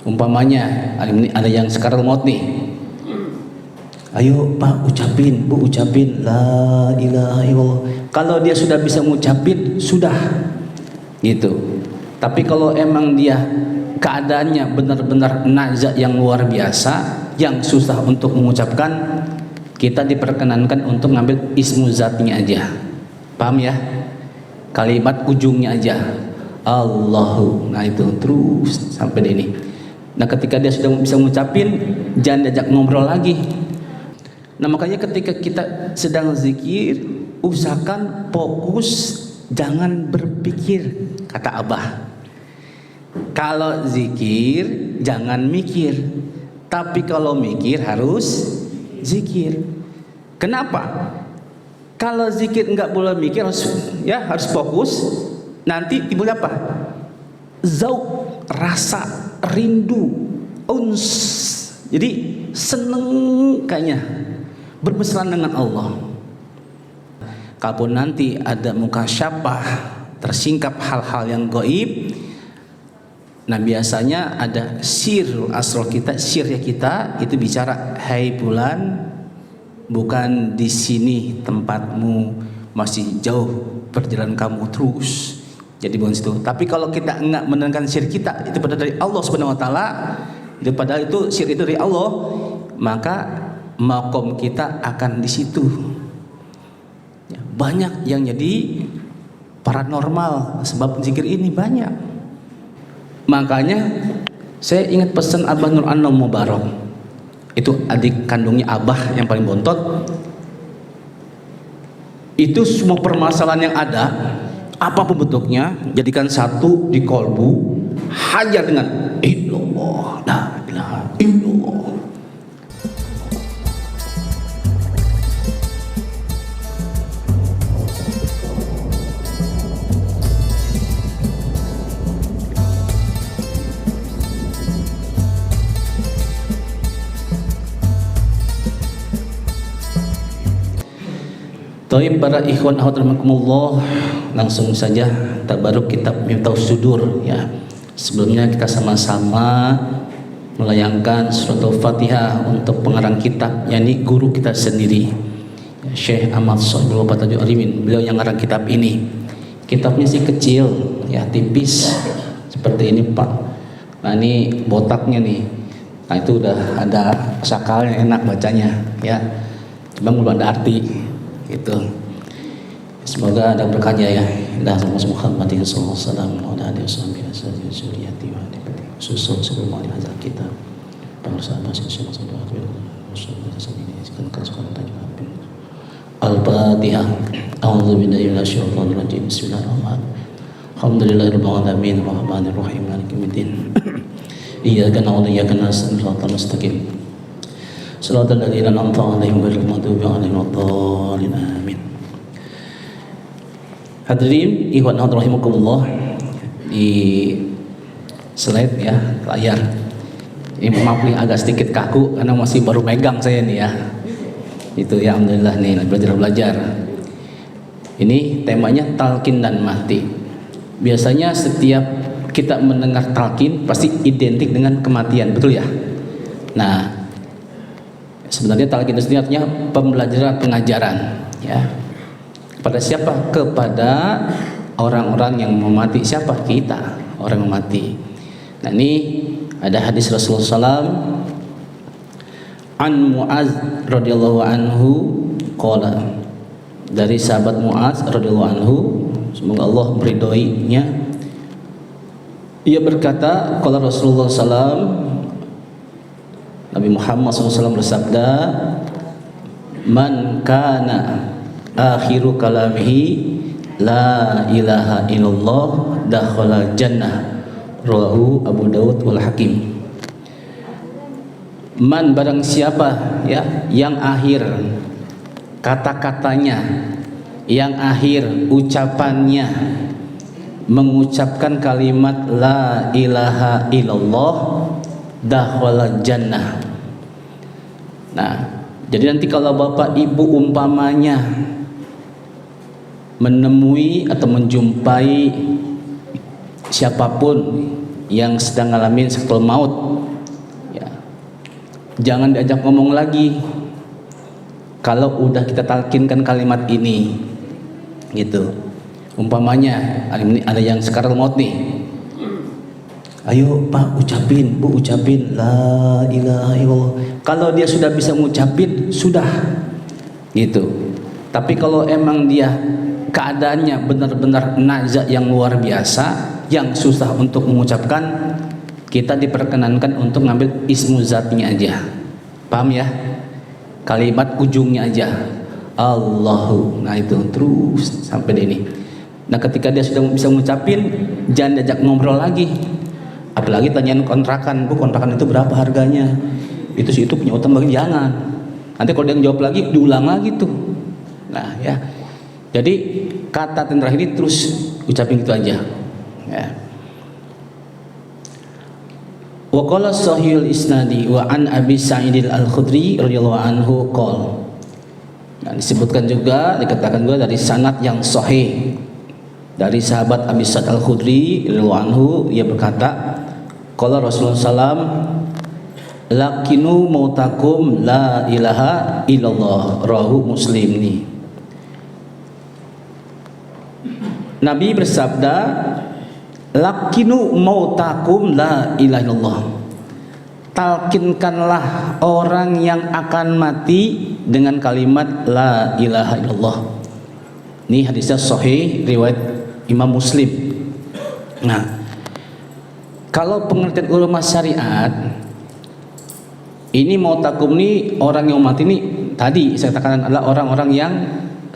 Umpamanya ada yang sekarat maut nih, ayo Pak ucapin, Bu ucapin la ilaha illallah. Kalau dia sudah bisa mengucapin, sudah gitu. Tapi kalau emang dia keadaannya benar-benar nazak yang luar biasa, yang susah untuk mengucapkan, kita diperkenankan untuk ngambil ismu zatnya aja. Paham ya? Kalimat ujungnya aja, Allahu. Nah itu terus sampai ini. Nah ketika dia sudah bisa mengucapin, jangan diajak ngobrol lagi. Nah makanya ketika kita sedang zikir, usahakan fokus, jangan berpikir, kata Abah. Kalau zikir jangan mikir, tapi kalau mikir harus zikir. Kenapa? Kalau zikir enggak boleh mikir, harus fokus. Nanti timbul apa? Zauq, rasa, rindu, uns. Jadi seneng kayaknya bermesraan dengan Allah. Kalaupun nanti ada mukasyafah, tersingkap hal-hal yang gaib, nah biasanya ada sirrul asrar kita, sirnya kita itu bicara, hai bulan, bukan di sini tempatmu, masih jauh perjalanan kamu terus. Jadi bukan situ. Tapi kalau kita enggak mendengarkan sir kita, itu pada dari Allah Subhanahu wa taala, itu padahal itu sir itu dari Allah, maka makom kita akan di situ. Banyak yang jadi paranormal sebab zikir ini banyak. Makanya saya ingat pesan Abah Nur An-Nom Mubarak. Itu adik kandungnya Abah yang paling bontot. Itu semua permasalahan yang ada, apapun bentuknya, jadikan satu di kolbu, hajar dengan illallah, la ilaha illallah. Taib para ikhwan ahwat, langsung saja tabaruk kitab Miftahus Sudur ya. Sebelumnya kita sama-sama melayangkan surat Al-Fatihah untuk pengarang kitab, yakni guru kita sendiri, Syekh Ahmad Shahibul Fatajul Arimin. Beliau yang ngarang kitab ini. Kitabnya sih kecil ya, tipis seperti ini Pak. Nah ini botaknya nih. Nah itu udah ada sakalnya, enak bacanya ya. Cuma belum ada arti. Itu semoga ada berkahnya ya. Dah Muhammad sallallahu alaihi wasallam wa ala alihi wasallam suriyati wa nibati susul sebelum hadal kita bersama sama Al-Fatihah. A'udzu billahi minasyaitonir rajim. Bismillahirrahmanirrahim. Alhamdulillahirabbil alamin arrahmanir rahim maliki yaumiddin. Iyyaka na'budu wa iyyaka nasta'in ihdinas mustaqim. Shiratal ladzina an'amta 'alaihim ghairil maghdubi 'alaihim waladdallin. Amin. Hadirin ikhwan rahimakumullah, di slide ya, layar. Ini maaf nih agak sedikit kaku karena masih baru megang saya nih ya. Itu ya alhamdulillah nih belajar. Ini temanya talqin dan mati. Biasanya setiap kita mendengar talqin pasti identik dengan kematian, betul ya? Nah, sebenarnya talqin itu artinya pembelajaran, pengajaran ya. Kepada siapa? Kepada orang-orang yang mau mati. Siapa? Kita, orang yang mati. Nah ini ada hadis Rasulullah SAW an Mu'az radhiyallahu anhu qala, dari sahabat Mu'az radhiyallahu anhu, semoga Allah meridhoinya, ia berkata, qala Rasulullah SAW, Nabi Muhammad SAW bersabda, man kana akhiru kalamihi la ilaha illallah dakhala jannah, rawahu Abu Daud wal Hakim. Man, barang siapa ya yang akhir kata-katanya, yang akhir ucapannya mengucapkan kalimat la ilaha illallah, dakhala jannah. Nah, jadi nanti kalau bapak ibu umpamanya menemui atau menjumpai siapapun yang sedang ngalamin sakaratul maut, ya, jangan diajak ngomong lagi kalau udah kita talkinkan kalimat ini, gitu. Umpamanya ada yang sakaratul maut nih, ayo Pak ucapin, Bu ucapin la ilaha illallah. Kalau dia sudah bisa ngucapin, sudah, gitu. Tapi kalau emang dia keadaannya benar-benar naza yang luar biasa, yang susah untuk mengucapkan, kita diperkenankan untuk ngambil ismu zatnya aja. Paham ya? Kalimat ujungnya aja, Allahu. Nah itu terus sampai ini. Nah ketika dia sudah bisa mengucapin, jangan diajak ngobrol lagi. Apalagi tanyain kontrakan, Bu kontrakan itu berapa harganya? Itu sih itu punya utang bagi, jangan. Nanti kalau dia jawab lagi, diulang lagi tuh. Nah ya, jadi kata terakhir ini terus ucapin gitu aja. Ya. Wa qala sahihul isnadi wa an Abi Sa'id al-Khudri radhiyallahu anhu qol. Nah, disebutkan juga, dikatakan juga dari sanad yang sahih dari sahabat Abi Sa'id al-Khudri radhiyallahu anhu, ia berkata, qala Rasulullah sallam, lakinu mautakum la ilaha illallah, rawahu Muslim nih. Nabi bersabda, lakinu mautakum la ilaha illallah, talkinkanlah orang yang akan mati dengan kalimat la ilaha illallah. Ini hadisnya sahih riwayat Imam Muslim. Nah, kalau pengertian ulama syariat, ini mautakum ini orang yang mati ini tadi saya katakan adalah orang-orang yang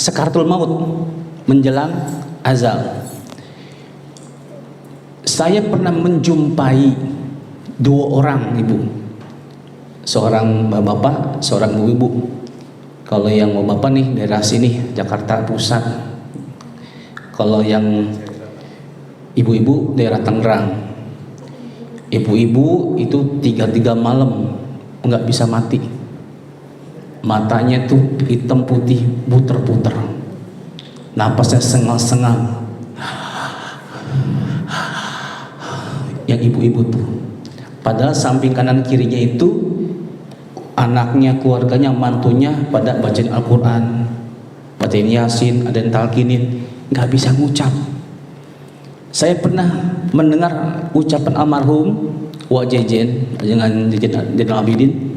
sakaratul maut, menjelang azal. Saya pernah menjumpai dua orang ibu, seorang bapak, seorang ibu. Kalau yang bapak nih daerah sini Jakarta Pusat, kalau yang ibu-ibu daerah Tangerang. Ibu-ibu itu 3 malam nggak bisa mati, matanya tuh hitam putih puter-puter, napasnya sengal-sengal. Yang ibu-ibu tuh, padahal samping kanan kirinya itu anaknya, keluarganya, mantunya pada bacain Al-Quran, bacain Yasin, ada yang talkinin, nggak bisa ngucap. Saya pernah mendengar ucapan almarhum Wak Jejen dengan Jejen Abidin.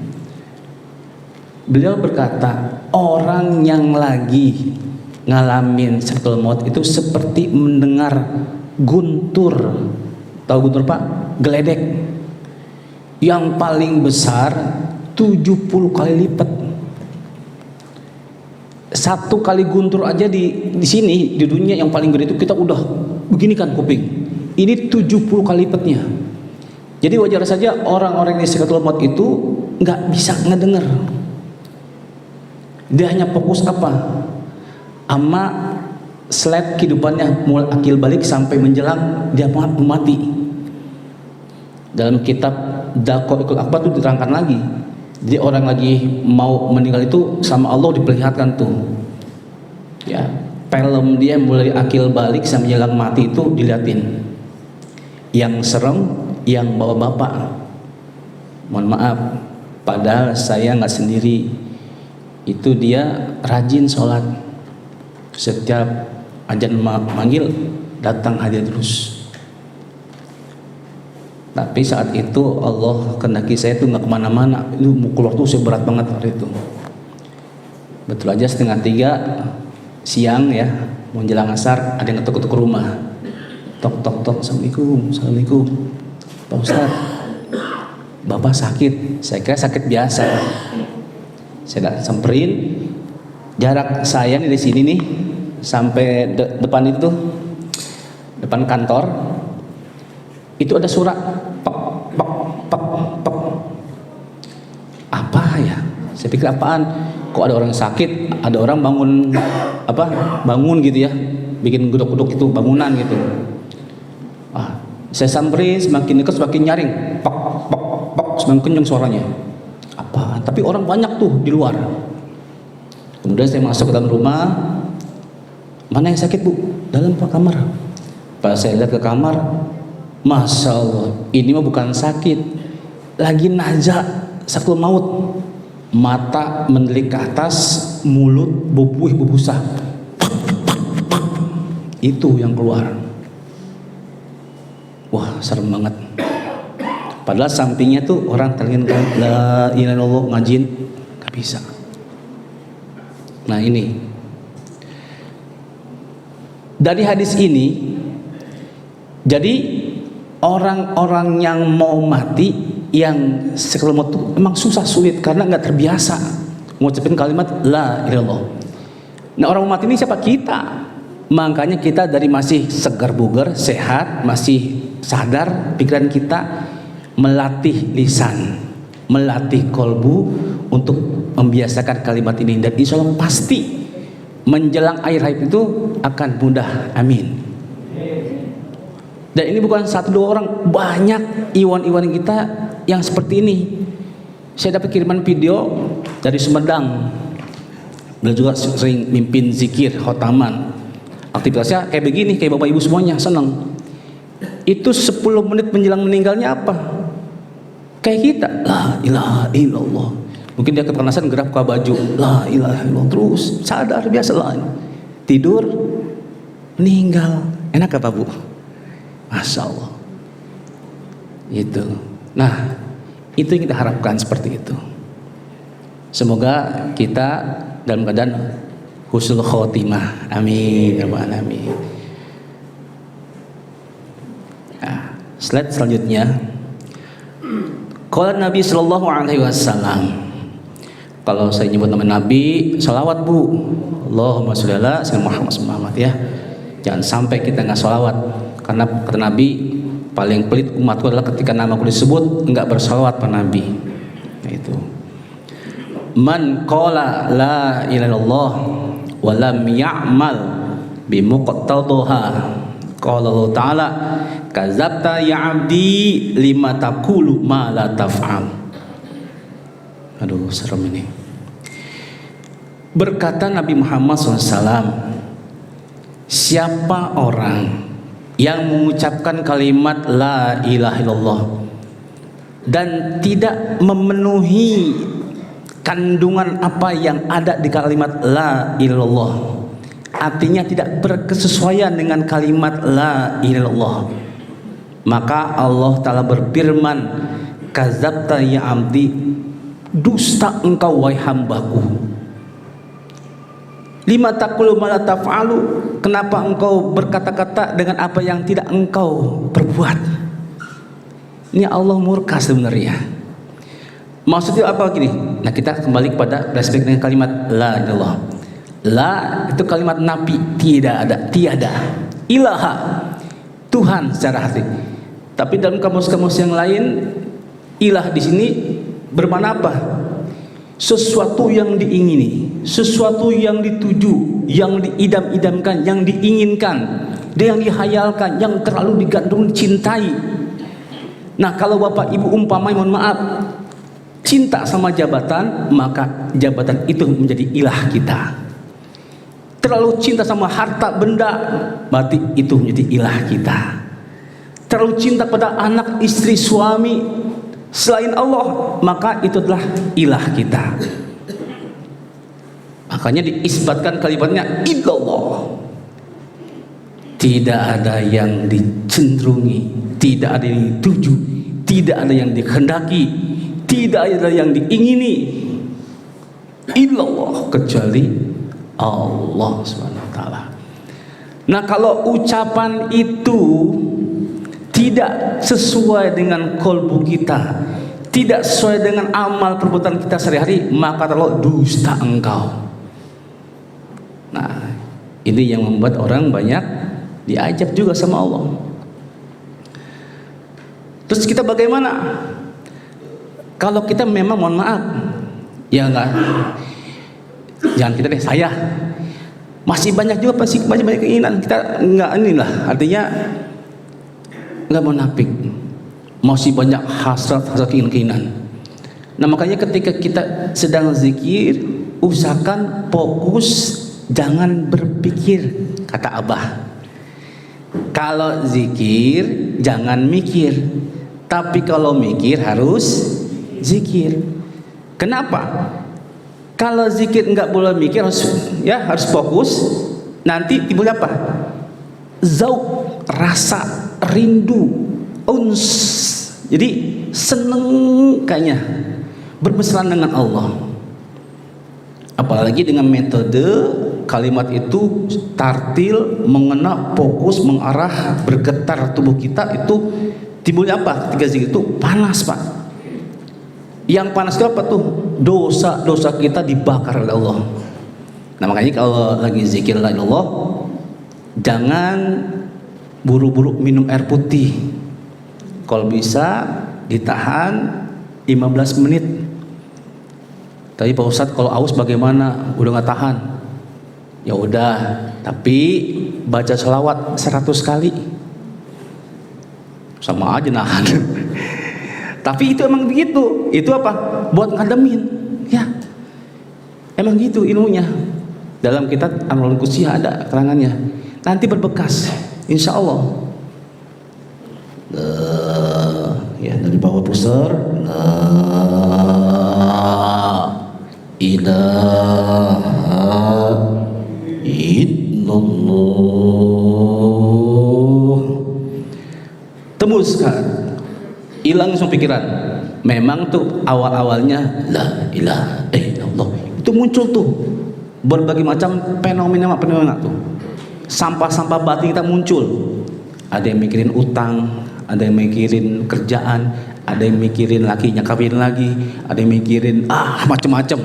Beliau berkata, orang yang lagi ngalamin sakaratul maut itu seperti mendengar guntur. Tahu guntur Pak? Geledek yang paling besar 70 kali lipat. Satu kali guntur aja di sini di dunia yang paling gede itu kita udah begini kan kuping. Ini 70 kali lipatnya. Jadi wajar saja orang-orang yang sakaratul maut itu nggak bisa ngedenger. Dia hanya fokus apa? Ama slide kehidupannya mulai akil balik sampai menjelang dia mati. Dalam kitab Daqaiqul Akbar itu diterangkan lagi. Jadi orang lagi mau meninggal itu sama Allah diperlihatkan tuh, ya, film dia mulai akil balik sampai menjelang mati itu diliatin. Yang serem yang bawa bapak. Mohon maaf, padahal saya nggak sendiri. Itu dia rajin sholat. Setiap azan manggil datang hadir terus. Tapi saat itu Allah kehendaki saya itu nggak kemana-mana. Itu mukul waktu saya berat banget hari itu. Betul aja 2:30 siang ya, mau jelang asar ada yang ketuk-ketuk rumah. Tok tok tok, assalamualaikum, assalamualaikum. Pak Ustadz, bapak sakit. Saya kira sakit biasa. Saya samperin. Jarak saya nih di sini nih sampai depan itu, depan kantor. Itu ada surat pek pek pek pek. Apa ya? Saya pikir apaan? Kok ada orang sakit, ada orang bangun apa? Bangun gitu ya, bikin gedok-gedok itu bangunan gitu. Saya samperin, semakin dekat semakin nyaring, pek pek pek, semakin kencang suaranya. Apa? Tapi orang banyak tuh di luar. Kemudian saya masuk ke dalam rumah. Mana yang sakit Bu? Dalam kamar. Pas saya lihat ke kamar, Masya Allah, ini mah bukan sakit, lagi najak sakul maut. Mata mendelik ke atas, mulut bubuh bubusah, itu yang keluar. Wah, serem banget. Padahal sampingnya tuh orang terangin la ilaha illallah ngajin, gak bisa. Nah ini dari hadis ini, jadi orang-orang yang mau mati yang sekali mau tuh emang susah, sulit karena nggak terbiasa mengucapkan kalimat la ilaha illallah. Nah orang mati ini siapa? Kita. Makanya kita dari masih segar bugar, sehat, masih sadar pikiran kita, melatih lisan, melatih kolbu untuk membiasakan kalimat ini, dan insya Allah pasti menjelang akhir hayat itu akan mudah. Amin. Dan ini bukan satu dua orang, banyak iwan-iwan kita yang seperti ini. Saya dapat kiriman video dari Sumedang. Beliau juga sering mimpin zikir khotaman. Aktivitasnya kayak begini, kayak bapak ibu semuanya senang. Itu 10 menit menjelang meninggalnya apa? Kayak kita, la ilaha illallah. Mungkin dia kepanasan gerak buka baju, la ilaha illallah, terus sadar biasa lah. Tidur, meninggal. Enak apa Bu? Masya Allah. Itu. Nah, itu yang kita harapkan seperti itu. Semoga kita dalam keadaan husnul khotimah. Amin ya rabbal alamin. Nah, slide selanjutnya. Qala Nabi sallallahu alaihi wasallam. Kalau saya nyebut nama Nabi, salawat Bu. Allahumma sholli ala sayyidina Muhammad ya. Jangan sampai kita nggak salawat, karena kata Nabi paling pelit umatku adalah ketika namaku disebut enggak bersalawat pada Nabi. Nah, itu. Man qala la ilaha illallah wa lam ya'mal bi muqtadaha. Qala Allah Ta'ala, kadzabta ya abdi lima taqulu ma la taf'al. Aduh, serem ini. Berkata Nabi Muhammad SAW, siapa orang yang mengucapkan kalimat la ilaha illallah dan tidak memenuhi kandungan apa yang ada di kalimat la ilaha illallah, artinya tidak berkesesuaian dengan kalimat la ilaha illallah, maka Allah Ta'ala berfirman, kadzabta ya abdi, dusta engkau wahai hambaku. Lima taqulu ma la taf'alu, kenapa engkau berkata-kata dengan apa yang tidak engkau perbuat? Ini Allah murka sebenarnya. Maksudnya apa gini? Nah, kita kembali kepada respect dengan kalimat la ilallah. La itu kalimat nafi, tidak ada, tiada. Ilaha, Tuhan secara hati. Tapi dalam kamus-kamus yang lain, ilah di sini bermakna apa? Sesuatu yang diingini, sesuatu yang dituju, yang diidam-idamkan, yang diinginkan, dan yang dihayalkan, yang terlalu digandrung, dicintai. Nah, kalau Bapak Ibu umpamanya, mohon maaf, cinta sama jabatan, maka jabatan itu menjadi ilah kita. Terlalu cinta sama harta benda, berarti itu menjadi ilah kita. Terlalu cinta pada anak, istri, suami selain Allah, maka itu adalah ilah kita. Makanya diisbatkan kalimatnya illallah. Tidak ada yang dicenderungi, tidak ada yang dituju, tidak ada yang dikehendaki, tidak ada yang diingini. Illallah, kecuali Allah SWT. Nah, kalau ucapan itu tidak sesuai dengan kolbu kita, tidak sesuai dengan amal perbuatan kita sehari-hari, maka Allah, dusta engkau. Nah, ini yang membuat orang banyak diajab juga sama Allah. Terus kita bagaimana? Kalau kita memang, mohon maaf, ya enggak, jangan kita deh, saya masih banyak juga, pasti banyak keinginan kita, enggak inilah, artinya enggak munafik, masih banyak hasrat keinginan. Nah, makanya ketika kita sedang zikir, usahakan fokus, jangan berpikir, kata Abah. Kalau zikir jangan mikir, tapi kalau mikir harus zikir. Kenapa? Kalau zikir nggak boleh mikir, harus fokus. Nanti timbul apa? Zauq, rasa, rindu, uns. Jadi seneng kayaknya bermesraan dengan Allah. Apalagi dengan metode kalimat itu tartil, mengena, fokus, mengarah, bergetar tubuh kita, itu timbulnya apa? Ketika zikir itu panas, Pak. Yang panas itu apa tuh? Dosa-dosa kita dibakar oleh Allah. Nah, makanya kalau lagi zikir la ilaha illallah, jangan buru-buru minum air putih. Kalau bisa ditahan 15 menit. Tapi Pak Ustadz kalau aus bagaimana? Udah nggak tahan. Ya udah, tapi baca selawat 100 kali. Sama aja nahan. Tapi itu emang begitu. Itu apa? Buat ngademin. Ya. Emang gitu ilmunya. Dalam kitab Amalul Qudsi ada keterangannya. Nanti berbekas, insya Allah. Ya, dari bawah pusar. Ilaha illallah. Tembuskan. Hilang semua pikiran. Memang tuh awal-awalnya la ilaha illallah. Itu muncul tuh berbagai macam fenomena tuh. Sampah-sampah batin kita muncul. Ada yang mikirin utang, ada yang mikirin kerjaan, ada yang mikirin lakinya kawin lagi, ada yang mikirin macam-macam.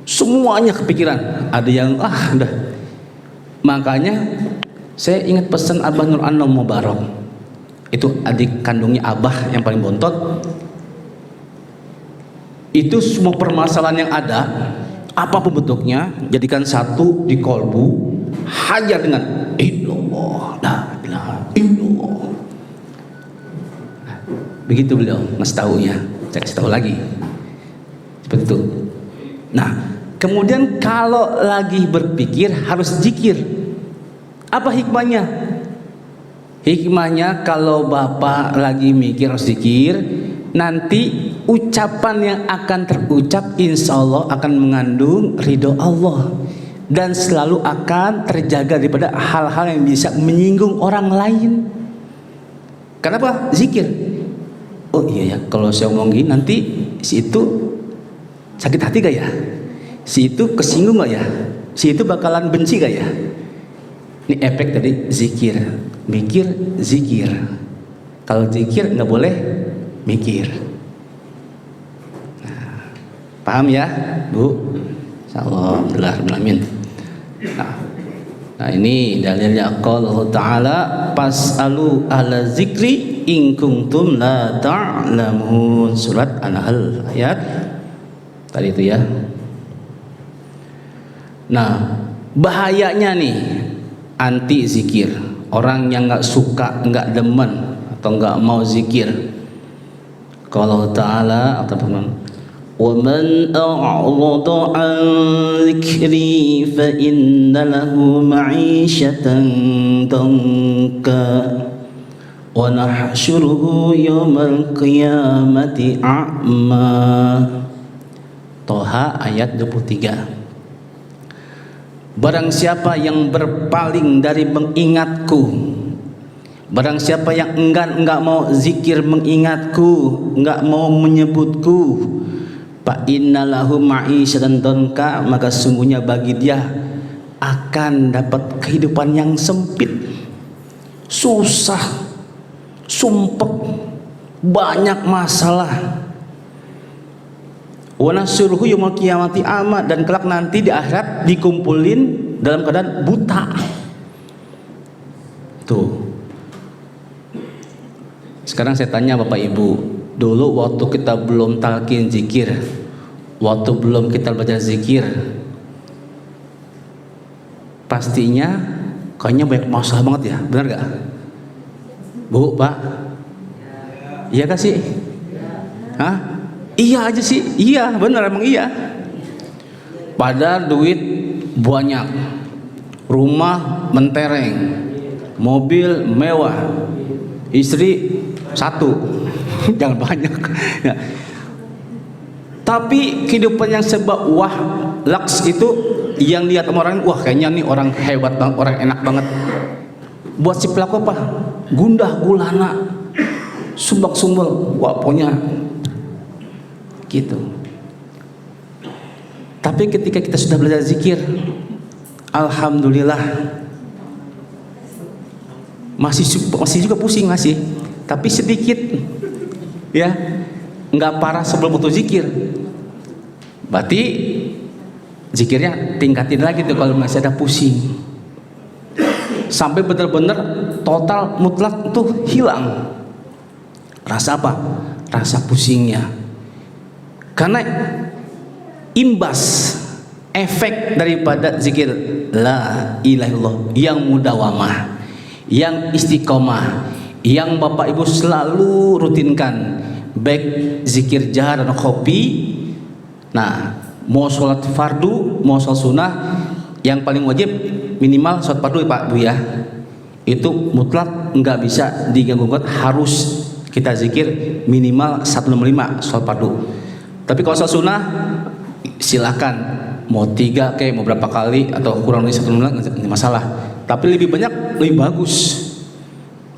Semuanya kepikiran. Ada yang udah. Makanya saya ingat pesan Abah Nur An Mubarak. Itu adik kandungnya Abah yang paling bontot. Itu semua permasalahan yang ada, apapun bentuknya, jadikan satu di kolbu, hajar dengan illallah, la ilaha illallah. Begitu beliau ngasih tahunya. Saya kasih tahu lagi seperti itu. Nah, kemudian kalau lagi berpikir harus zikir. Apa hikmahnya? Hikmahnya kalau Bapak lagi mikir harus zikir, nanti ucapan yang akan terucap insya Allah akan mengandung ridho Allah dan selalu akan terjaga daripada hal-hal yang bisa menyinggung orang lain. Kenapa? Zikir. Oh iya ya, kalau saya ngomong gini nanti si itu sakit hati gak ya? Si itu kesinggung gak ya? Si itu bakalan benci gak ya? Ini efek dari zikir. Mikir, zikir. Kalau zikir nggak boleh mikir. Nah, paham ya, Bu? Insyaallah. Alhamdulillah. Nah, ini dalilnya qala ta'ala pas'alu ala zikri in kuntum la ta'lamun. Surat An-Nahl ayat tadi itu ya. Nah, bahayanya nih anti zikir. Orang yang nggak suka, nggak demen atau nggak mau zikir. Kalau Ta'ala atau وَمَنْ أَعْرَضَ عَنْ ذِكْرِي فَإِنَّ لَهُ مَعِيشَةً ضَنْكًا وَنَحْشُرُهُ يَوْمَ الْقِيَامَةِ أَعْمَى. Toha ayat 23. Barang siapa yang berpaling dari mengingatku, barang siapa yang enggak mau zikir mengingatku, enggak mau menyebutku, fa innalahu ma'isyatan donka, maka sungguhnya bagi dia akan dapat kehidupan yang sempit, susah, sumpek, banyak masalah. Wa nasuruhu yaumil qiyamati ama, dan kelak nanti di akhirat dikumpulin dalam keadaan buta. Tuh. Sekarang saya tanya Bapak Ibu, dulu waktu kita belum talqin zikir, waktu belum kita baca zikir, pastinya kayaknya banyak masalah banget ya, benar gak? Bu, Pak? Iya gak sih? Hah? Iya aja sih, iya benar emang iya. Padahal duit banyak, rumah mentereng, mobil mewah, istri satu, jangan banyak. Ya. Tapi kehidupan yang serba wah, laks itu yang lihat orang, wah kayaknya nih orang hebat banget, orang enak banget. Buat si pelaku apa? Gundah gulana, sumbak-sumbel, wah pokoknya gitu. Tapi ketika kita sudah belajar zikir, alhamdulillah, masih juga pusing masih, tapi sedikit, ya, nggak parah sebelum butuh zikir. Berarti zikirnya tingkatin lagi tuh kalau masih ada pusing, sampai benar-benar total mutlak tuh hilang. Rasa apa? Rasa pusingnya. Karena imbas efek daripada zikir la ilaha illallah yang mudawamah, yang istiqomah, yang Bapak Ibu selalu rutinkan, baik zikir jahar dan khofi. Nah, mau sholat fardu, mau sholat sunnah, yang paling wajib minimal sholat fardu ya Pak Bu ya, itu mutlak nggak bisa diganggu, harus kita zikir minimal 165 sholat fardu. Tapi kalau sholat sunnah silakan mau 3 kayak mau berapa kali atau kurang dari 1 menit nggak masalah, tapi lebih banyak lebih bagus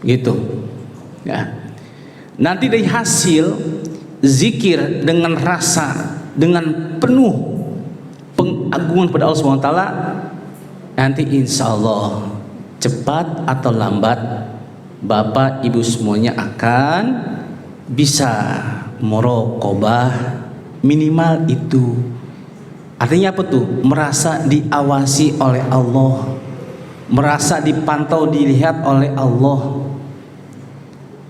gitu ya. Nanti dari hasil zikir dengan rasa, dengan penuh pengagungan pada Allah SWT, nanti insya Allah cepat atau lambat Bapak Ibu semuanya akan bisa muraqabah minimal itu. Artinya apa tuh? Merasa diawasi oleh Allah, merasa dipantau, dilihat oleh Allah.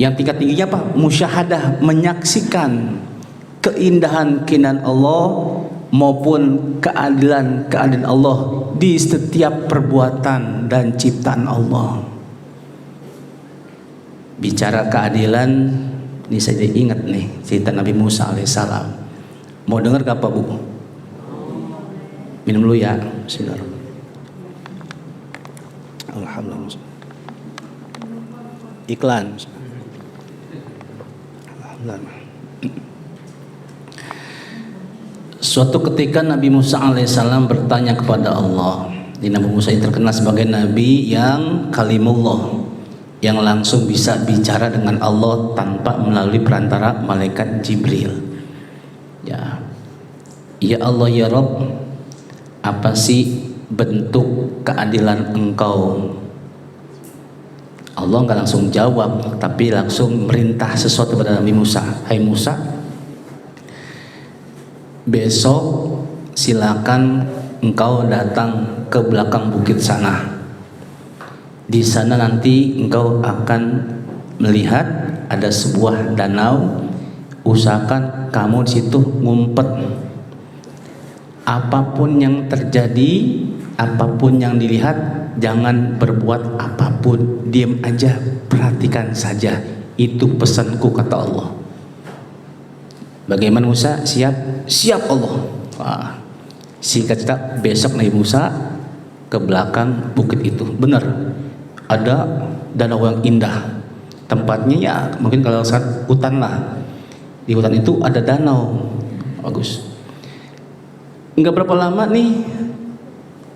Yang tingkat tingginya apa? Musyahadah, menyaksikan keindahan-keindahan Allah maupun keadilan-keadilan Allah di setiap perbuatan dan ciptaan Allah. Bicara keadilan, ini saya ingat nih cerita Nabi Musa alaihissalam. Mau dengar gak Pak Bu? Minum dulu ya. Bismillah. Alhamdulillah. Iklan. Alhamdulillah. Suatu ketika Nabi Musa alaihissalam bertanya kepada Allah. Di Nabi Musa ini terkenal sebagai Nabi yang kalimullah, yang langsung bisa bicara dengan Allah tanpa melalui perantara malaikat Jibril. Ya Allah ya Rabb, apa sih bentuk keadilan Engkau? Allah nggak langsung jawab, tapi langsung merintah sesuatu kepada Nabi Musa. Hai Musa, besok silakan engkau datang ke belakang bukit sana. Di sana nanti engkau akan melihat ada sebuah danau. Usahakan kamu di situ ngumpet. Apapun yang terjadi, apapun yang dilihat, jangan berbuat apapun, diam aja, perhatikan saja. Itu pesanku, kata Allah. Bagaimana Musa? Siap? Siap Allah. Wah. Singkat cerita, besok Nabi Musa ke belakang bukit itu. Benar, ada danau yang indah. Tempatnya ya mungkin kalau saat hutan lah. Di hutan itu ada danau. Bagus. Enggak berapa lama nih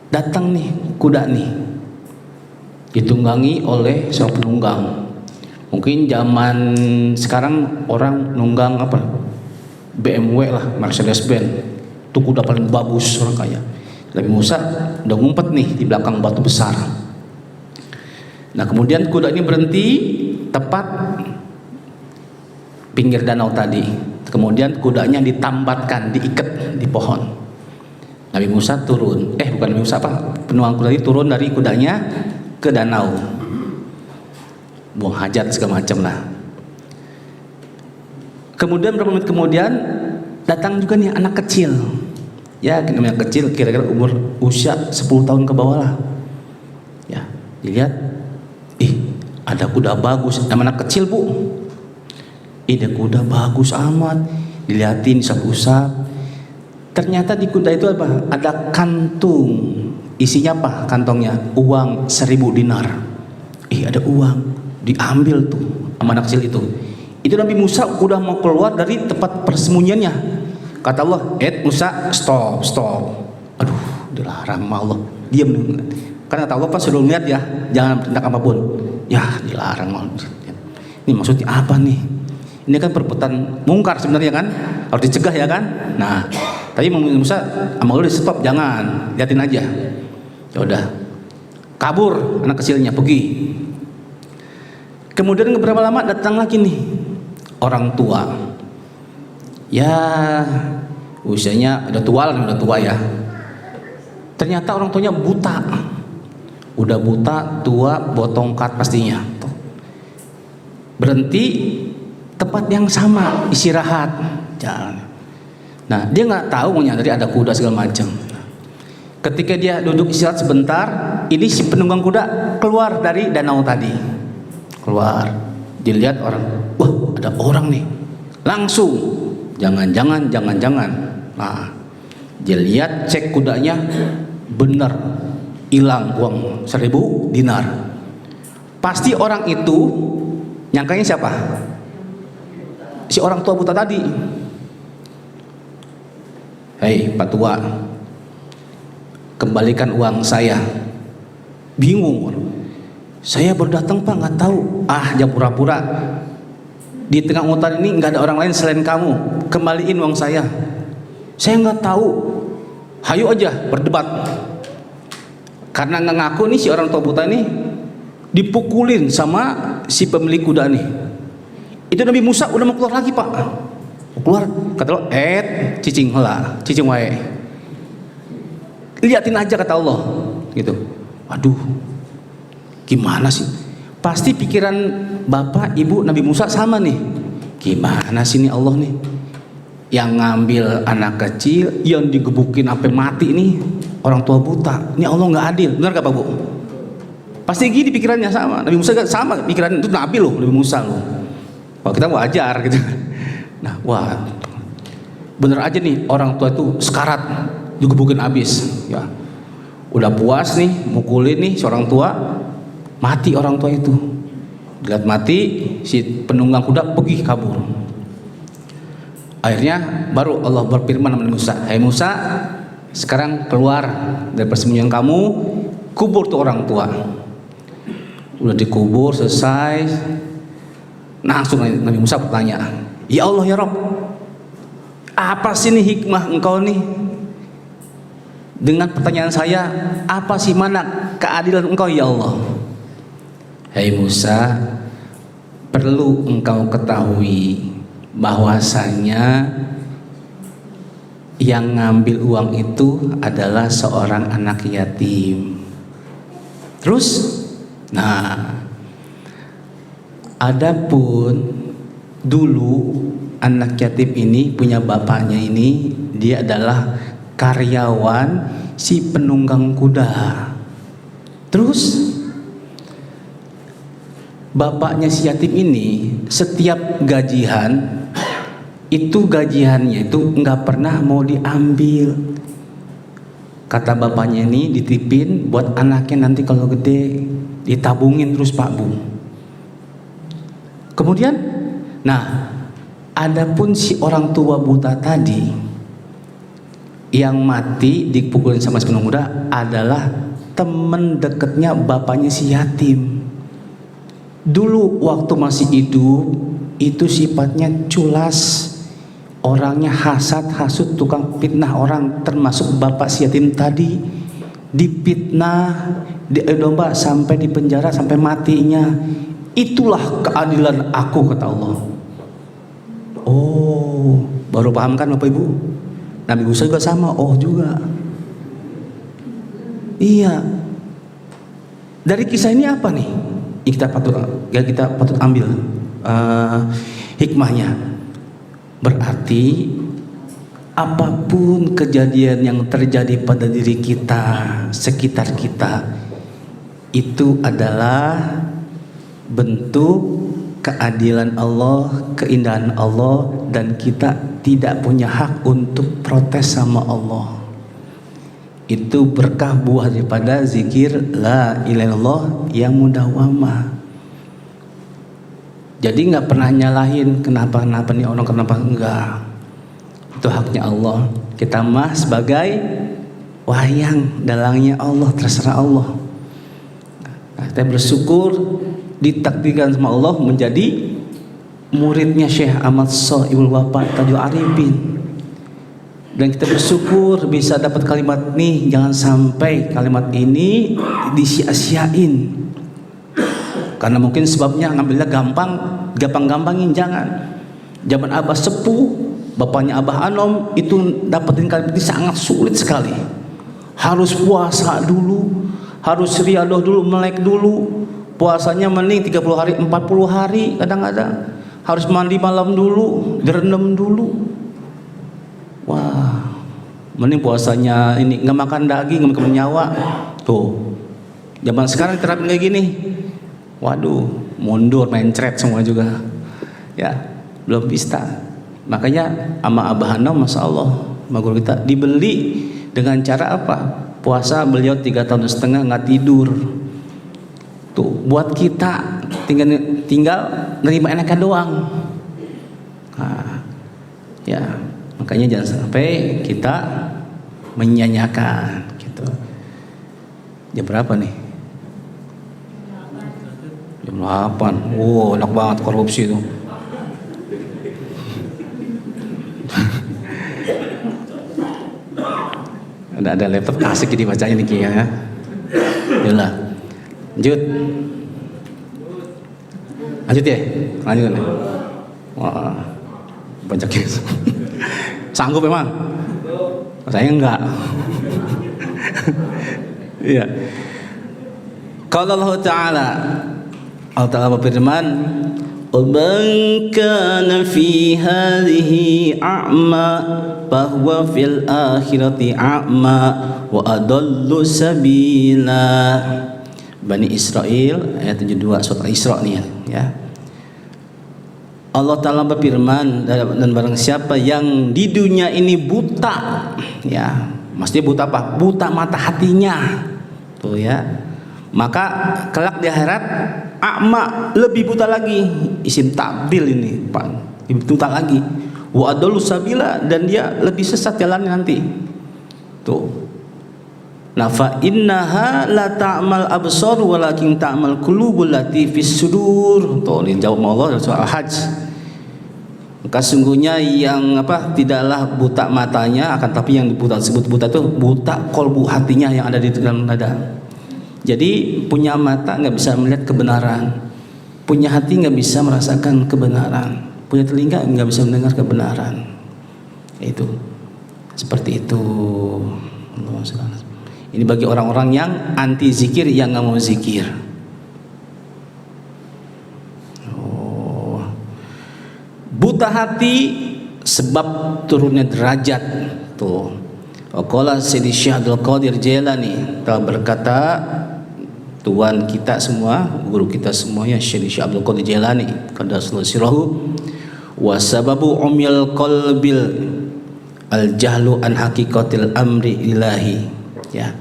datang nih kuda nih, ditunggangi oleh seorang penunggang. Mungkin zaman sekarang orang nunggang apa, BMW lah, Mercedes-Benz, itu kuda paling bagus orang kaya. Nabi Musa udah ngumpet nih di belakang batu besar. Nah kemudian kuda ini berhenti tepat pinggir danau tadi. Kemudian kudanya ditambatkan, diikat di pohon. Nabi Musa turun, bukan Nabi Musa apa, penunggang kuda ini turun dari kudanya ke danau, buang hajat segala macam lah. Kemudian beberapa menit kemudian datang juga nih anak kecil, ya namanya kecil, kira-kira umur usia 10 tahun ke bawah lah. Ya, dilihat, ada kuda bagus, nama anak kecil Bu, ada kuda bagus amat, dilihatin, usap-usap. Ternyata di kuda itu apa? Ada kantung. Isinya apa kantongnya? Uang 1000 dinar. ada uang, diambil tuh sama anak kecil itu. Itu Nabi Musa udah mau keluar dari tempat persembunyiannya. Kata Allah, Musa, stop. Aduh, dilarang sama Allah. Diam. Karena kata Allah pas suruh lihat ya, jangan tindak apapun. Ya, dilarang. Ini maksudnya apa nih? Ini kan perbuatan mungkar sebenarnya kan, harus dicegah ya kan. Nah, tapi Musa sama Allah di stop, jangan, liatin aja. Ya udah, kabur anak kecilnya, pergi. Kemudian beberapa lama datang lagi nih orang tua. Ya, usianya udah tua ya. Ternyata orang tuanya buta. Udah buta, tua, bawa tongkat pastinya. Berhenti tempat yang sama, istirahat, jalan. Nah, dia nggak tahu menyadari ada kuda segala macam. Ketika dia duduk istirahat sebentar, ini si penunggang kuda keluar dari danau tadi. Keluar, dilihat orang, wah ada orang nih. Langsung, jangan. Nah, dia lihat, cek kudanya, benar hilang uang 1.000 dinar. Pasti orang itu nyangkanya siapa? Si orang tua buta tadi. Hei Pak Tua, kembalikan uang saya. Bingung, saya baru datang Pak, nggak tahu. Jangan pura-pura. Di tengah hutan ini nggak ada orang lain selain kamu. Kembaliin uang saya. Saya nggak tahu. Hayu aja berdebat. Karena nggak ngaku nih si orang tua buta ini dipukulin sama si pemilik kuda nih. Itu Nabi Musa udah mau keluar lagi Pak. Keluar, kata Allah, cicing wae. Liatin aja kata Allah, gitu. Waduh, gimana sih? Pasti pikiran bapak, ibu Nabi Musa sama nih. Gimana sih nih Allah nih? Yang ngambil anak kecil, yang digebukin sampai mati nih, orang tua buta. Ini Allah nggak adil, benar gak Pak Bu? Pasti gini pikirannya sama. Nabi Musa sama pikiran itu Nabi loh, Nabi Musa loh. Kalau kita mau ajar gitu. Nah, wah, bener aja nih orang tua itu sekarat, digebukin abis. Ya, udah puas nih, mukulin nih seorang tua, mati orang tua itu. Dilihat mati, si penunggang kuda pergi kabur. Akhirnya baru Allah berfirman sama Musa, Hai Musa, sekarang keluar dari persembunyian kamu, kubur tuh orang tua. Udah dikubur selesai. Langsung Nabi Musa bertanya, ya Allah ya Rabb, apa sih nih hikmah engkau nih dengan pertanyaan saya? Apa sih mana keadilan engkau ya Allah? Hai Musa, perlu engkau ketahui bahwasanya yang ngambil uang itu adalah seorang anak yatim. Terus, nah, adapun dulu anak yatim ini punya bapaknya ini, dia adalah karyawan si penunggang kuda. Terus bapaknya si yatim ini setiap gajian itu gajiannya itu nggak pernah mau diambil. Kata bapaknya ini ditipin buat anaknya nanti kalau gede ditabungin terus Pak Bu. Kemudian, nah, adapun si orang tua buta tadi yang mati dipukulin sama si penunggang kuda adalah temen deketnya bapaknya si yatim. Dulu waktu masih hidup itu sifatnya culas, orangnya hasad, hasut, tukang fitnah orang, termasuk bapak si yatim tadi. Difitnah, didomba sampai di penjara sampai matinya. Itulah keadilan aku, kata Allah. Oh, baru paham kan Bapak Ibu? Nabi Musa juga sama, oh juga. Iya. Dari kisah ini apa nih? Kita patut ambil hikmahnya. Berarti apapun kejadian yang terjadi pada diri kita, sekitar kita, itu adalah bentuk keadilan Allah, keindahan Allah, dan kita tidak punya hak untuk protes sama Allah. Itu berkah buah daripada zikir la ilaha illallah yang mudawamah. Jadi nggak pernah nyalahin kenapa nih orang, kenapa enggak. Itu haknya Allah. Kita mah sebagai wayang dalangnya Allah, terserah Allah. Nah, kita bersyukur ditakdirkan sama Allah menjadi muridnya Syekh Ahmad Shahibul Wafa Tajul Arifin. Dan kita bersyukur bisa dapat kalimat nih. Jangan sampai kalimat ini disia-siain. Karena mungkin sebabnya ngambilnya gampang-gampangin, jangan. Zaman Abah Sepuh, bapaknya Abah Anom, itu dapetin kalimat ini sangat sulit sekali. Harus puasa dulu, harus riadoh dulu, melek dulu. Puasanya mending 30 hari, 40 hari kadang-kadang. Harus mandi malam dulu, direndam dulu. Wah, mending puasanya ini nggak makan daging, nggak makan nyawa. Tuh, zaman sekarang terapin kayak gini. Waduh, mundur, mencret semua juga. Ya, belum bisa. Makanya sama Abah Anom, masya Allah, sama guru kita dibeli dengan cara apa? Puasa beliau 3,5 tahun nggak tidur. Tuh, buat kita tinggal nerima enaknya doang. Nah, ya, makanya jangan sampai kita menyanyiakan gitu. Jam berapa nih? Jam 8. Wow, enak banget korupsi itu. Ada laptop asik jadi bacanya nih ya. Yalah. Lanjut ya? Lanjut. Wah, banyak ya. Sanggup memang? Saya enggak. Iya. Qala Allah Ta'ala, Allah Ta'ala berfirman, "Man kana fi hadhihi a'ma fahuwa fil akhirati a'ma wa adallu sabila." Bani Israel ayat 72 surat Al-Isra nih ya. Allah Ta'ala berfirman, dan barang siapa yang di dunia ini buta, ya, maksudnya buta apa? Buta mata hatinya, tuh ya. Maka kelak di akhirat a'ma, lebih buta lagi. Isim ta'dil ini, Pak. Lebih buta lagi. Wa adallu sabila, dan dia lebih sesat jalannya nanti. Tuh. Nah, fa innaha la ta'mal absar walakin ta'mal qulubul lati fis sudur. Tuh, dijawab Allah dalam surah Al-Hajj. Maka sungguhnya yang tidaklah buta matanya, akan tapi yang buta disebut buta itu buta kolbu hatinya yang ada di dalam dada. Jadi punya mata nggak bisa melihat kebenaran, punya hati nggak bisa merasakan kebenaran, punya telinga nggak bisa mendengar kebenaran. Itu seperti itu. Ini bagi orang-orang yang anti zikir, yang nggak mau zikir. Buta hati sebab turunnya derajat. Tuh, Qala Sayyidi Syekh Abdul Qadir Jailani telah berkata, Tuhan kita semua, guru kita semuanya, Syekh Abdul Qadir Jailani, qaddasallahu sirrahu, wa sababu umyal qalbil al jahlu an haqiqatil amri ilahi. Ya.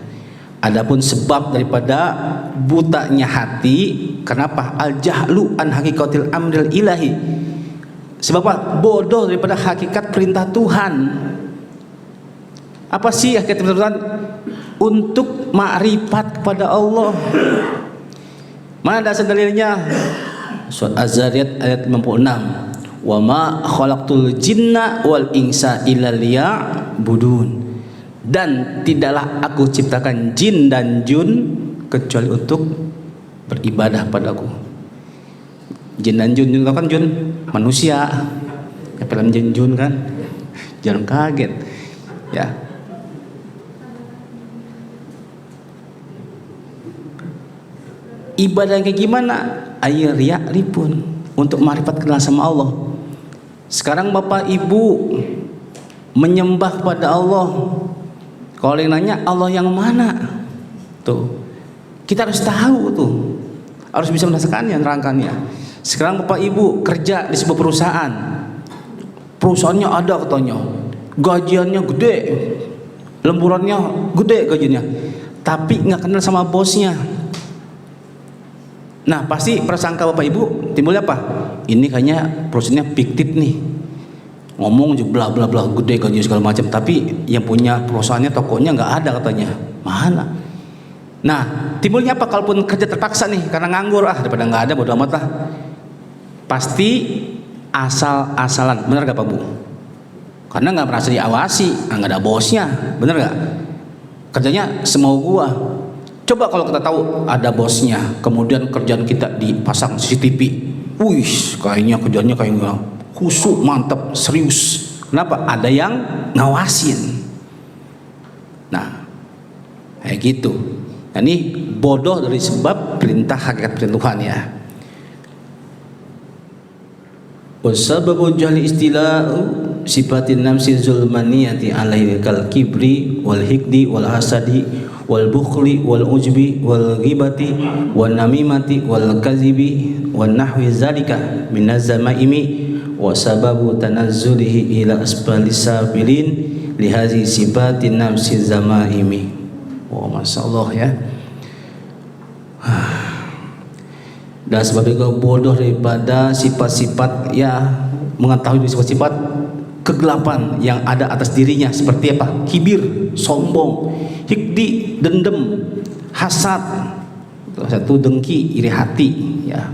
Adapun sebab daripada butanya hati, kenapa? Al jahlu an haqiqatil amril ilahi. Sebab apa? Bodoh daripada hakikat perintah Tuhan. Apa sih hakikat perintah Tuhan? Untuk makrifat kepada Allah. Mana dasar dalilnya? Surat Az-Zariyat ayat 56. Wa ma khalaqtul jinna wal insa illa liya'budun. Dan tidaklah aku ciptakan jin dan jun kecuali untuk beribadah padaku. Jin dan jun juga kan jun manusia. Ya, film jin jun kan. Jangan kaget. Ya. Ibadah kayak gimana? Ayo riak ripun untuk makrifat kenal sama Allah. Sekarang Bapak Ibu menyembah kepada Allah. Kalau yang nanya Allah yang mana? Tuh. Kita harus tahu tuh. Harus bisa merasakannya, nerangkannya. Sekarang Bapak Ibu kerja di sebuah perusahaan. Perusahaannya ada katanya. Gajiannya gede. lemburannya gede gajinya, tapi nggak kenal sama bosnya. Nah pasti prasangka bapak ibu timbulnya apa? Ini kayaknya perusahaannya fiktif nih, ngomong juga bla bla bla gede gaji segala macam, tapi yang punya perusahaannya tokonya nggak ada katanya, mana? Nah timbulnya apa? Kalaupun kerja terpaksa nih karena nganggur, daripada nggak ada bodo amat lah, pasti asal-asalan, benar gak Pak Bu? Karena nggak merasa diawasi, nggak ada bosnya, bener nggak? Kerjanya semau gua. Coba kalau kita tahu ada bosnya, kemudian kerjaan kita dipasang CCTV, wih, kayaknya kerjanya kayak nggak khusyuk, mantap, serius. Kenapa? Ada yang ngawasin. Nah, kayak gitu. Nah, ini bodoh dari sebab perintah hakikat Tuhan ya. Wasababu jahli istila'u sifatin namsi zulmaniyati alaihi kal kibri wal hikdi wal hasadi wal bukhli wal ujbi wal ghibati wal namimati wal kazibi wal nahwi zalika minaz zamaimi wa sababu tanazzulihi ila asfalis sabilin lihazi sifatin namsi zamaimi. Oh masyaallah ya. Dan sebab itu bodoh daripada sifat-sifat ya, mengetahui sifat-sifat kegelapan yang ada atas dirinya, seperti apa? Kibir, sombong, hikdi, dendam, hasad, satu dengki, iri hati ya,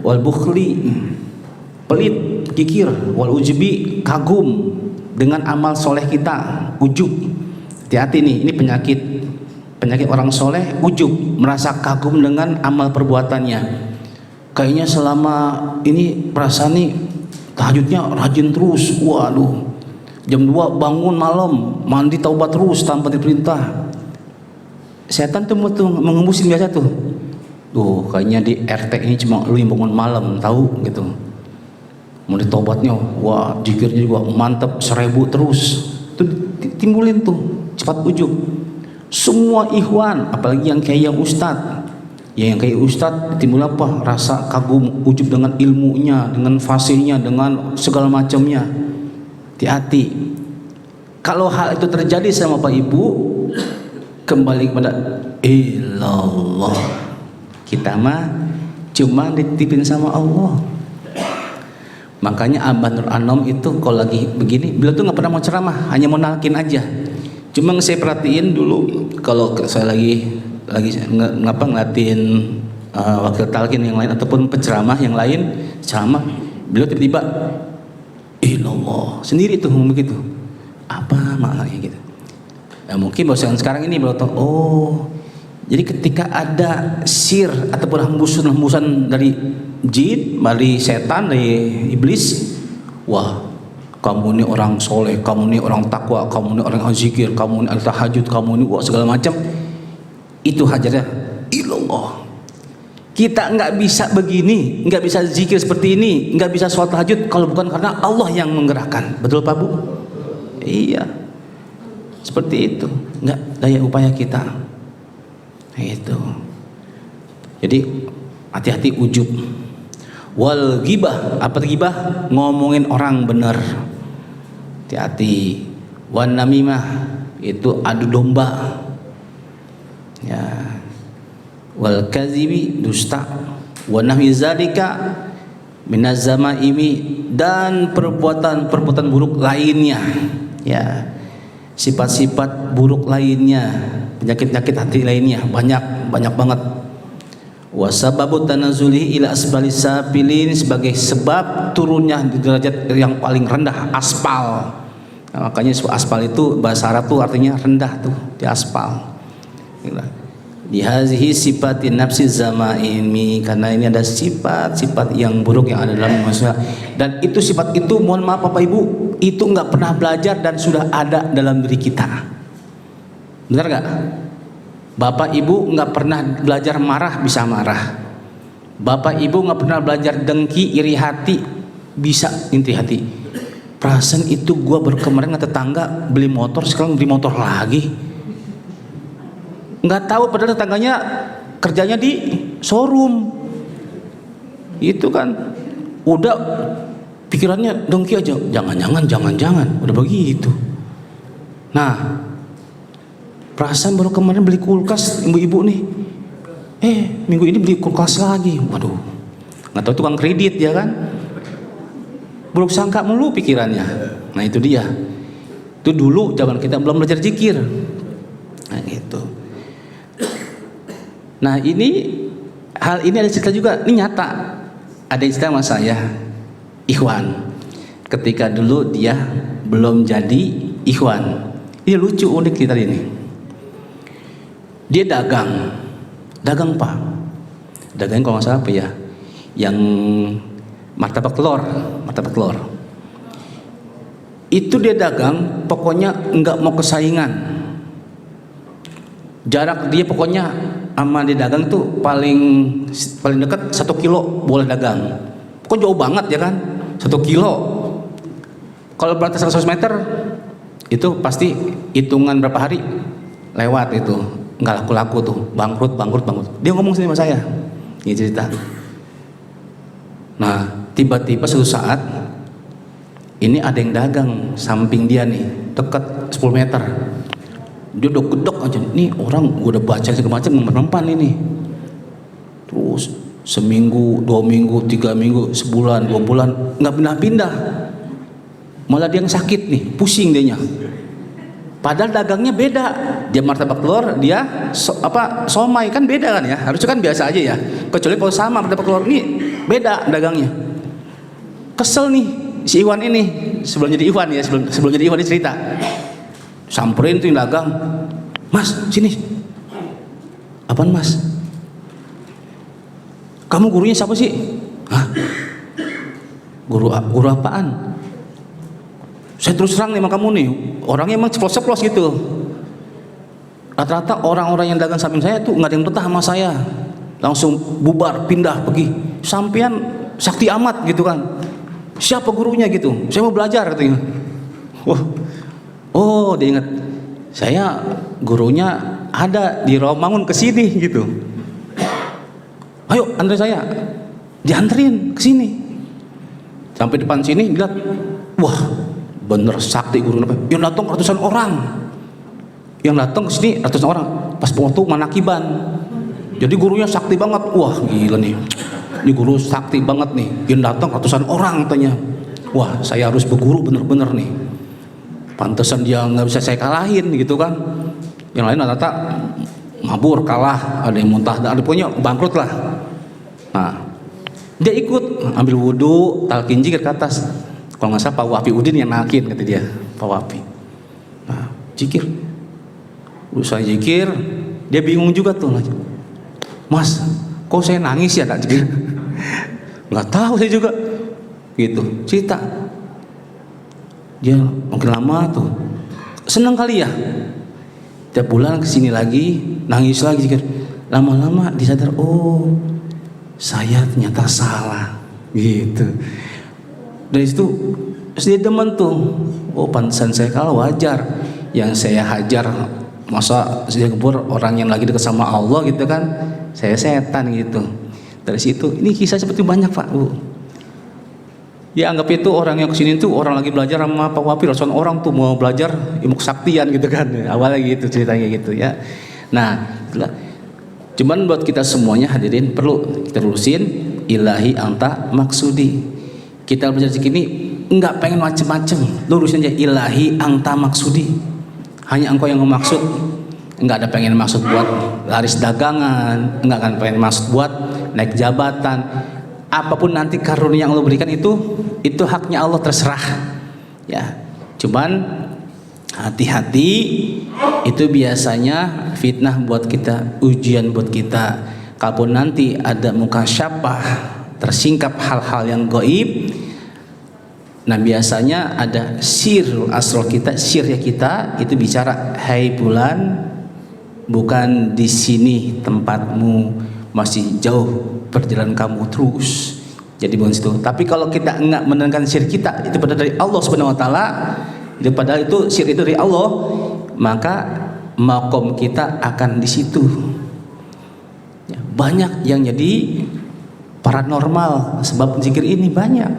wal bukhli, pelit, kikir, wal ujbi, kagum dengan amal soleh kita, ujub. Hati-hati nih, ini penyakit orang soleh, ujub, merasa kagum dengan amal perbuatannya. Kayaknya selama ini perasaan nih tahajudnya rajin terus, waduh, jam 2 bangun malam, mandi taubat terus tanpa diperintah. Setan tuh mengembusin biasa tuh, kayaknya di RT ini cuma lu yang bangun malam, tahu gitu. Mau ditaubatnya, wah zikirnya juga mantep 1000 terus, tuh timbulin tuh cepat ujub. Semua ikhwan, apalagi yang kayak yang ustad, yang kayak ustad timbul apa? Rasa kagum, ujub dengan ilmunya, dengan fasihnya, dengan segala macamnya. Hati-hati. Kalau hal itu terjadi sama Bapak Ibu, kembali kepada ilallah. Kita mah cuma dititipin sama Allah. Makanya Abah Nur Anom itu kalau lagi begini, beliau tuh nggak pernah mau ceramah, hanya mau nalkin aja. Cuma saya perhatiin dulu kalau saya lagi ngelatin wakil talqin yang lain ataupun penceramah yang lain ceramah, beliau tiba-tiba ilallah sendiri tuh ngomong begitu. Apa maknanya gitu? Ya mungkin bahasa sekarang ini beliau tahu, jadi ketika ada sir ataupun hembusan dari jin, dari setan, dari iblis, wah kamu ini orang soleh, kamu ini orang takwa, kamu ini orang zikir, kamu ini tahajud, kamu ini segala macam. Itu hajarnya ilallah. Kita nggak bisa begini, nggak bisa zikir seperti ini, nggak bisa sholat tahajud kalau bukan karena Allah yang menggerakkan. Betul Pak Bu? Iya, seperti itu. Nggak daya upaya kita. Itu. Jadi hati-hati ujub. Wal ghibah, apa ghibah? Ngomongin orang benar. Hati-hati. Wan namimah, itu adu domba. Ya. Wal kazibi, dusta. Wa nahwi zalika minaz zamaimi, dan perbuatan buruk lainnya. Ya. Sifat-sifat buruk lainnya, penyakit-penyakit hati lainnya banyak banget. Wa sababu tanazzulihi ila asbalis safilin, sebagai sebab turunnya di derajat yang paling rendah, aspal. Nah, makanya aspal itu bahasa Arab tuh artinya rendah tuh, di aspal. Di hazihi sifatin nafsi zamaimi, karena ini ada sifat-sifat yang buruk yang ada dalam manusia. Dan itu sifat itu, mohon maaf Bapak Ibu, itu nggak pernah belajar dan sudah ada dalam diri kita. Benar nggak? Bapak Ibu nggak pernah belajar marah, bisa marah. Bapak Ibu nggak pernah belajar dengki, iri hati, bisa iri hati. Perasaan itu gua baru kemarin nggak tetangga beli motor, sekarang beli motor lagi. Nggak tahu padahal tetangganya kerjanya di showroom. Itu kan udah pikirannya dengki aja. Jangan-jangan udah begitu. Nah, perasaan baru kemarin beli kulkas ibu-ibu nih, minggu ini beli kulkas lagi. Waduh, nggak tahu tukang kredit ya kan, buruk sangka mulu pikirannya. Nah itu dia, itu dulu zaman kita belum belajar zikir. Nah gitu. Nah ini hal ini ada cerita juga, ini nyata. Ada cerita sama saya, ikhwan, ketika dulu dia belum jadi ikhwan. Ini lucu, unik cerita ini. Dia dagang apa? Dagang kalau nggak salah apa ya, yang martabak telur. Itu dia dagang, pokoknya nggak mau kesaingan. Jarak dia pokoknya sama dia dagang itu paling dekat 1 kilo boleh dagang. Kok jauh banget ya kan? 1 kilo. Kalau berarti 100 meter itu pasti hitungan berapa hari lewat itu. Nggak laku-laku tuh, bangkrut. Dia ngomong sama saya, ini cerita. Nah, tiba-tiba suatu saat ini ada yang dagang samping dia nih, dekat 10 meter. Dia udah gedek aja, nih orang gue udah baca segala macam mempan ini. Terus seminggu, 2 minggu, 3 minggu, sebulan, 2 bulan nggak pindah-pindah. Malah dia yang sakit nih, pusing dianya. Padahal dagangnya beda, dia martabak telur, dia somai kan beda kan ya, harusnya kan biasa aja ya. Kecuali kalau sama martabak telur ini beda dagangnya. Kesel nih si Iwan ini, sebelum jadi Iwan ya, sebelum jadi Iwan dia cerita. Samperin tuh yang dagang, Mas sini. Apaan Mas? Kamu gurunya siapa sih? Hah? Guru apaan? Saya terus terang nih sama kamu nih, orangnya emang ceplos-ceplos gitu. Rata-rata orang-orang yang dagang samping saya tuh nggak ada yang betah sama saya, langsung bubar, pindah, pergi. Sampean sakti amat gitu kan. Siapa gurunya gitu? Saya mau belajar katanya. Oh dia ingat, saya gurunya ada di Rawamangun kesini gitu. Ayo antar saya, dianterin ke sini. Sampai depan sini lihat, wah bener sakti guru yang datang ratusan orang, yang datang ke sini ratusan orang. Pas waktu manakiban, jadi gurunya sakti banget. Wah gila nih, ini guru sakti banget nih, yang datang ratusan orang katanya. Wah saya harus berguru bener-bener nih, pantesan dia nggak bisa saya kalahin gitu kan. Yang lain rata-rata mabur, kalah, ada yang muntah, ada punya bangkrut lah. Nah dia ikut ambil wudhu, talqin zikir ke atas. Kalau nggak salah Pak Wapi Udin yang nalkin kata dia, Pak Wapi. Nah, zikir. Usai zikir, dia bingung juga tuh. Mas, kok saya nangis ya tak zikir? Nggak tahu saya juga. Gitu, cerita. Dia makin lama tuh, senang kali ya. Tiap bulan kesini lagi, nangis lagi zikir. Lama-lama disadar, oh saya ternyata salah. Gitu. Dari situ dia demen tuh, oh pantesan saya kalah, wajar yang saya hajar, masa saya gebur orang yang lagi dekat sama Allah gitu kan, saya setan gitu. Dari situ ini kisah seperti banyak Pak Bu. Ya anggap itu orang yang kesini tuh orang lagi belajar sama Pak Wapi, ratusan orang tuh mau belajar ilmu kesaktian gitu kan, awalnya gitu ceritanya gitu ya. Nah itulah, cuman buat kita semuanya hadirin perlu kita lurusin, ilahi anta maksudi. Kita belajar zikir ini enggak pengen macem-macem, lurusin aja ilahi anta maksudi, hanya engkau yang memaksud. Enggak ada pengen maksud buat laris dagangan, enggak akan pengen maksud buat naik jabatan. Apapun nanti karunia yang Allah berikan itu haknya Allah, terserah ya. Cuman hati-hati, itu biasanya fitnah buat kita, ujian buat kita. Kalaupun nanti ada mukasyafah, tersingkap hal-hal yang gaib, nah biasanya ada sirrul asrar kita, sirnya kita itu bicara, hai bulan, bukan di sini tempatmu, masih jauh perjalanan kamu terus. Jadi bukan situ. Tapi kalau kita enggak mendengarkan sir kita, itu padahal dari Allah Subhanahu Wa Taala, padahal itu sir itu dari Allah, maka makom kita akan di situ. Banyak yang jadi paranormal sebab zikir ini banyak.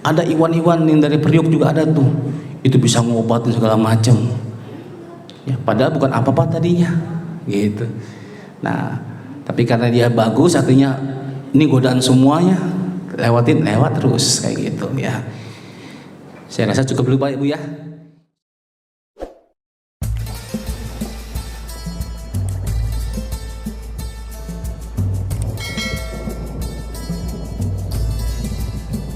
Ada iwan-iwan yang dari Priok juga ada tuh, itu bisa ngobatin segala macam. Ya, padahal bukan apa-apa tadinya, gitu. Nah, tapi karena dia bagus, artinya ini godaan semuanya, lewat terus kayak gitu ya. Saya rasa cukup dulu Pak Ibu ya.